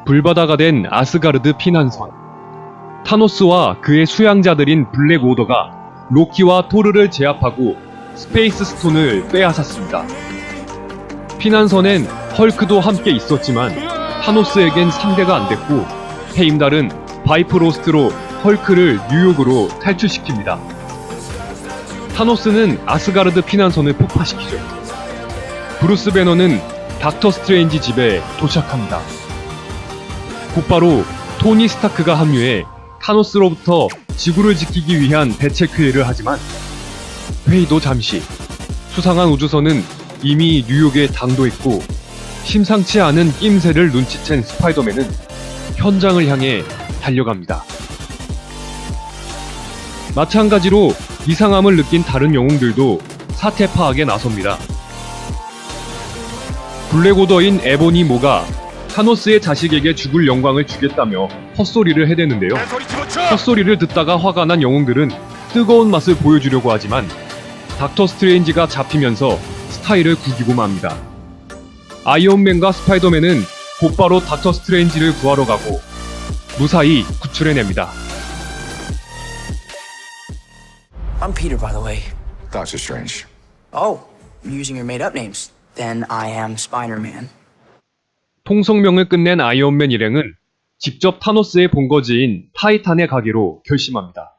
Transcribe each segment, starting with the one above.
불바다가 된 아스가르드 피난선. 타노스와 그의 수양자들인 블랙 오더가 로키와 토르를 제압하고 스페이스 스톤을 빼앗았습니다. 피난선엔 헐크도 함께 있었지만 타노스에겐 상대가 안 됐고 헤임달은 바이프로스트로 헐크를 뉴욕으로 탈출시킵니다. 타노스는 아스가르드 피난선을 폭파시키죠. 브루스 배너는 닥터 스트레인지 집에 도착합니다. 곧바로 토니 스타크가 합류해 타노스로부터 지구를 지키기 위한 대책 회의를 하지만 회의도 잠시. 수상한 우주선은 이미 뉴욕에 당도했고 심상치 않은 낌새를 눈치챈 스파이더맨은 현장을 향해 달려갑니다. 마찬가지로 이상함을 느낀 다른 영웅들도 사태 파악에 나섭니다. 블랙 오더인 에보니 모가 타노스의 자식에게 죽을 영광을 주겠다며 헛소리를 해대는데요. 헛소리를 듣다가 화가 난 영웅들은 뜨거운 맛을 보여주려고 하지만 닥터 스트레인지가 잡히면서 스타일을 구기고 맙니다. 아이언맨과 스파이더맨은 곧바로 닥터 스트레인지를 구하러 가고 무사히 구출해냅니다. I'm Peter, by the way. Doctor Strange. Oh, you're using your made-up names. Then I am Spider-Man. 통성명을 끝낸 아이언맨 일행은 직접 타노스의 본거지인 타이탄에 가기로 결심합니다.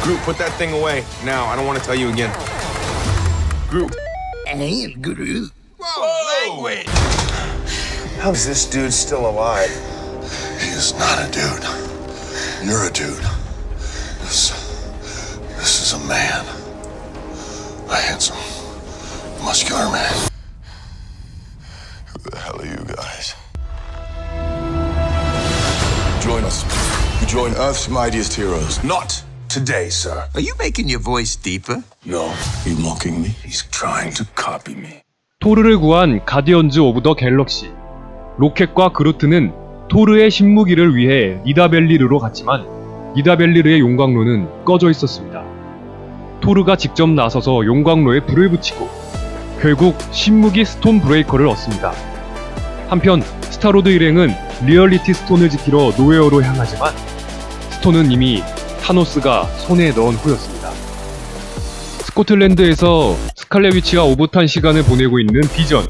Groot, put that thing away. Now, I don't want to tell you again. Groot. I am Groot. Whoa, language! How is this dude still alive? He's not a dude. You're a dude. This is a man. A handsome, muscular man. Who the hell are you guys? Join us. Join Earth's mightiest heroes. Not today, sir. Are you making your voice deeper? No. You mocking me? He's trying to copy me. 토르를 구한 가디언즈 오브 더 갤럭시. 로켓과 그루트는 토르의 신무기를 위해 니다벨리르로 갔지만 니다벨리르의 용광로는 꺼져 있었습니다. 토르가 직접 나서서 용광로에 불을 붙이고 결국 신무기 스톤 브레이커를 얻습니다. 한편 스타로드 일행은 리얼리티 스톤을 지키러 노웨어로 향하지만 스톤은 이미 타노스가 손에 넣은 후였습니다. 스코틀랜드에서 스칼렛 위치가 오붓한 시간을 보내고 있는 비전.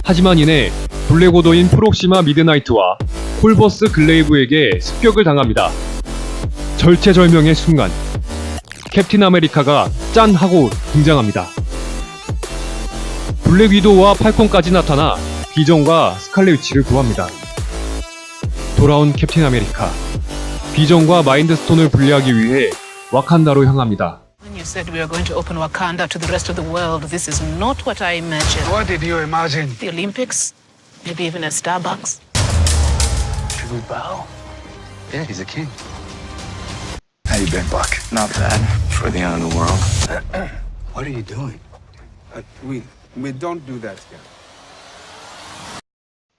하지만 이내 블랙 오더인 프록시마 미드나이트와 콜버스 글레이브에게 습격을 당합니다. 절체절명의 순간 캡틴 아메리카가 짠 하고 등장합니다. 블랙 위도우와 팔콘까지 나타나 비전과 스칼렛 위치를 구합니다. 돌아온 캡틴 아메리카, 비전과 마인드 스톤을 분리하기 위해 와칸다로 향합니다. When you said we were going to open Wakanda to the rest of the world, this is not what I imagined. What did you imagine? The Olympics? Maybe even a Starbucks? Should we bow? Yeah, he's a king. How you been, Buck? Not bad. For the end of the world. What are you doing? We don't do that here.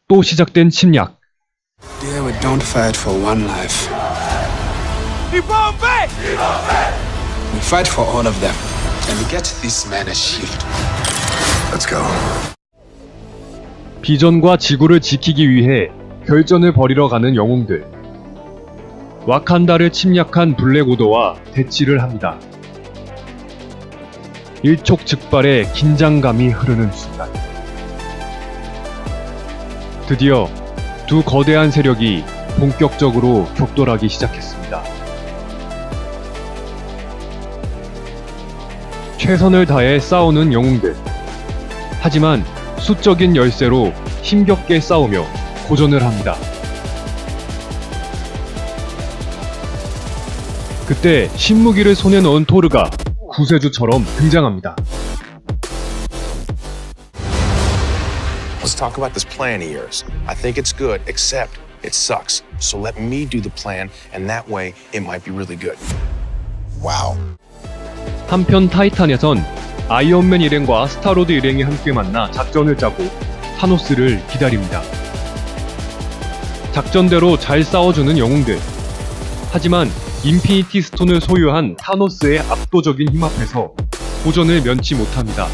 또 시작된 침략. Yeah, we don't fight for one life. We fight for all of them. And we get this man a shield. Let's go. 비전과 지구를 지키기 위해 결전을 벌이러 가는 영웅들. 와칸다를 침략한 블랙 오더와 대치를 합니다. 일촉즉발의 긴장감이 흐르는 순간. 드디어 두 거대한 세력이 본격적으로 격돌하기 시작했습니다. 최선을 다해 싸우는 영웅들. 하지만 수적인 열세로 힘겹게 싸우며 고전을 합니다. 그때 신무기를 손에 넣은 토르가 구세주처럼 등장합니다. Let's talk about this plan of yours. I think it's good, except it sucks. So let me do the plan, and that way it might be really good. Wow. 한편 타이탄에선 아이언맨 일행과 스타로드 일행이 함께 만나 작전을 짜고 타노스를 기다립니다. 작전대로 잘 싸워주는 영웅들. 하지만 인피니티 스톤을 소유한 타노스의 압도적인 힘 앞에서 도전을 면치 못합니다.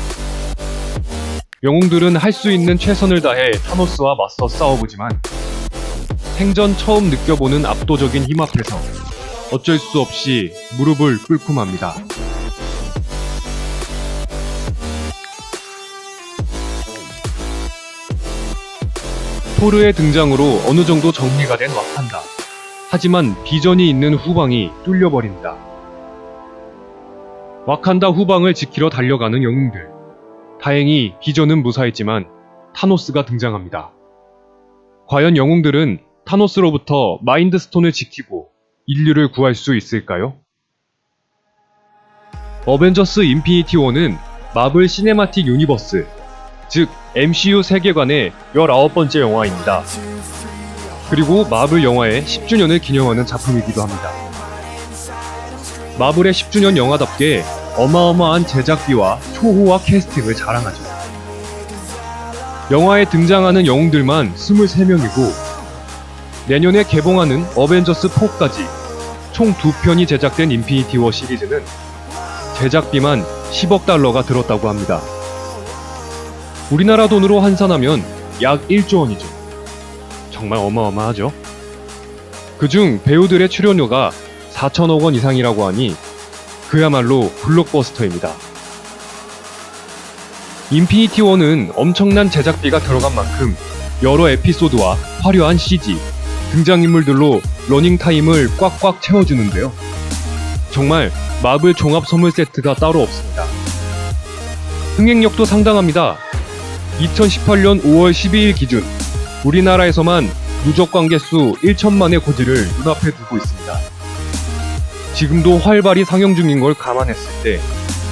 영웅들은 할 수 있는 최선을 다해 타노스와 맞서 싸워보지만 생전 처음 느껴보는 압도적인 힘 앞에서 어쩔 수 없이 무릎을 꿇고 맙니다. 토르의 등장으로 어느 정도 정리가 된 와칸다. 하지만 비전이 있는 후방이 뚫려버립니다. 와칸다 후방을 지키러 달려가는 영웅들. 다행히 비전은 무사했지만 타노스가 등장합니다. 과연 영웅들은 타노스로부터 마인드 스톤을 지키고 인류를 구할 수 있을까요? 어벤져스 인피니티 워는 마블 시네마틱 유니버스, 즉 MCU 세계관의 19번째 영화입니다. 그리고 마블 영화의 10주년을 기념하는 작품이기도 합니다. 마블의 10주년 영화답게 어마어마한 제작비와 초호화 캐스팅을 자랑하죠. 영화에 등장하는 영웅들만 23명이고 내년에 개봉하는 어벤져스 4까지 총 2편이 제작된 인피니티 워 시리즈는 제작비만 10억 달러가 들었다고 합니다. 우리나라 돈으로 환산하면 약 1조 원이죠. 정말 어마어마하죠. 그중 배우들의 출연료가 4천억 원 이상이라고 하니 그야말로 블록버스터입니다. 인피니티 워는 엄청난 제작비가 들어간 만큼 여러 에피소드와 화려한 CG, 등장인물들로 러닝타임을 꽉꽉 채워주는데요. 정말 마블 종합 선물 세트가 따로 없습니다. 흥행력도 상당합니다. 2018년 5월 12일 기준 우리나라에서만 누적 관객수 1천만의 고지를 눈앞에 두고 있습니다. 지금도 활발히 상영 중인 걸 감안했을 때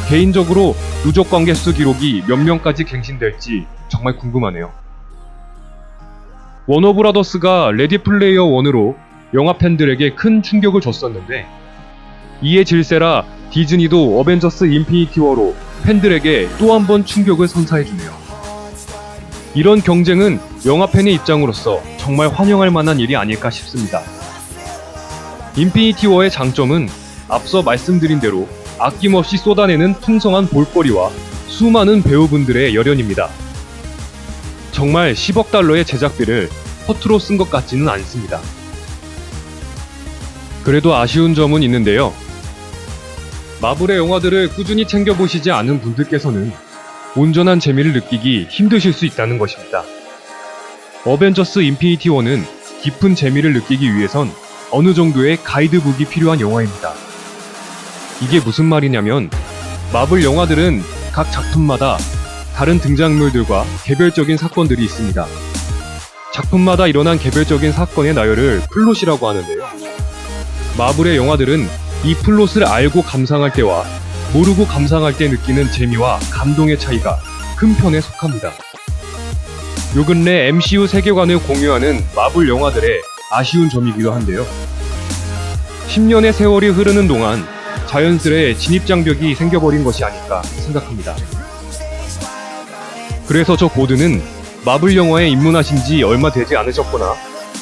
개인적으로 누적 관객수 기록이 몇 명까지 갱신될지 정말 궁금하네요. 워너브라더스가 레디 플레이어 1으로 영화 팬들에게 큰 충격을 줬었는데 이에 질세라 디즈니도 어벤져스 인피니티 워로 팬들에게 또 한 번 충격을 선사해주네요. 이런 경쟁은 영화팬의 입장으로서 정말 환영할 만한 일이 아닐까 싶습니다. 인피니티 워의 장점은 앞서 말씀드린 대로 아낌없이 쏟아내는 풍성한 볼거리와 수많은 배우분들의 열연입니다. 정말 10억 달러의 제작비를 허투루 쓴 것 같지는 않습니다. 그래도 아쉬운 점은 있는데요. 마블의 영화들을 꾸준히 챙겨보시지 않은 분들께서는 온전한 재미를 느끼기 힘드실 수 있다는 것입니다. 어벤져스 인피니티 워는 깊은 재미를 느끼기 위해선 어느 정도의 가이드북이 필요한 영화입니다. 이게 무슨 말이냐면 마블 영화들은 각 작품마다 다른 등장인물들과 개별적인 사건들이 있습니다. 작품마다 일어난 개별적인 사건의 나열을 플롯이라고 하는데요. 마블의 영화들은 이 플롯을 알고 감상할 때와 모르고 감상할 때 느끼는 재미와 감동의 차이가 큰 편에 속합니다. 요 근래 MCU 세계관을 공유하는 마블 영화들의 아쉬운 점이기도 한데요. 10년의 세월이 흐르는 동안 자연스레 진입장벽이 생겨버린 것이 아닐까 생각합니다. 그래서 저 고드는 마블 영화에 입문하신 지 얼마 되지 않으셨거나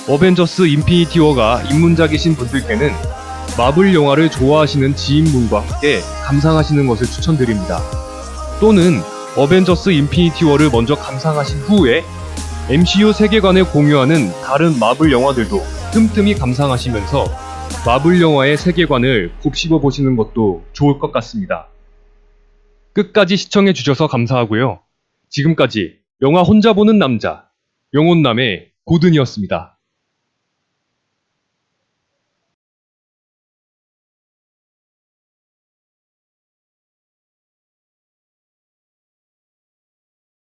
어벤져스 인피니티 워가 입문작이신 분들께는 마블 영화를 좋아하시는 지인분과 함께 감상하시는 것을 추천드립니다. 또는 어벤져스 인피니티 워를 먼저 감상하신 후에 MCU 세계관을 공유하는 다른 마블 영화들도 틈틈이 감상하시면서 마블 영화의 세계관을 곱씹어 보시는 것도 좋을 것 같습니다. 끝까지 시청해 주셔서 감사하고요. 지금까지 영화 혼자 보는 남자, 영혼남의 고든이었습니다.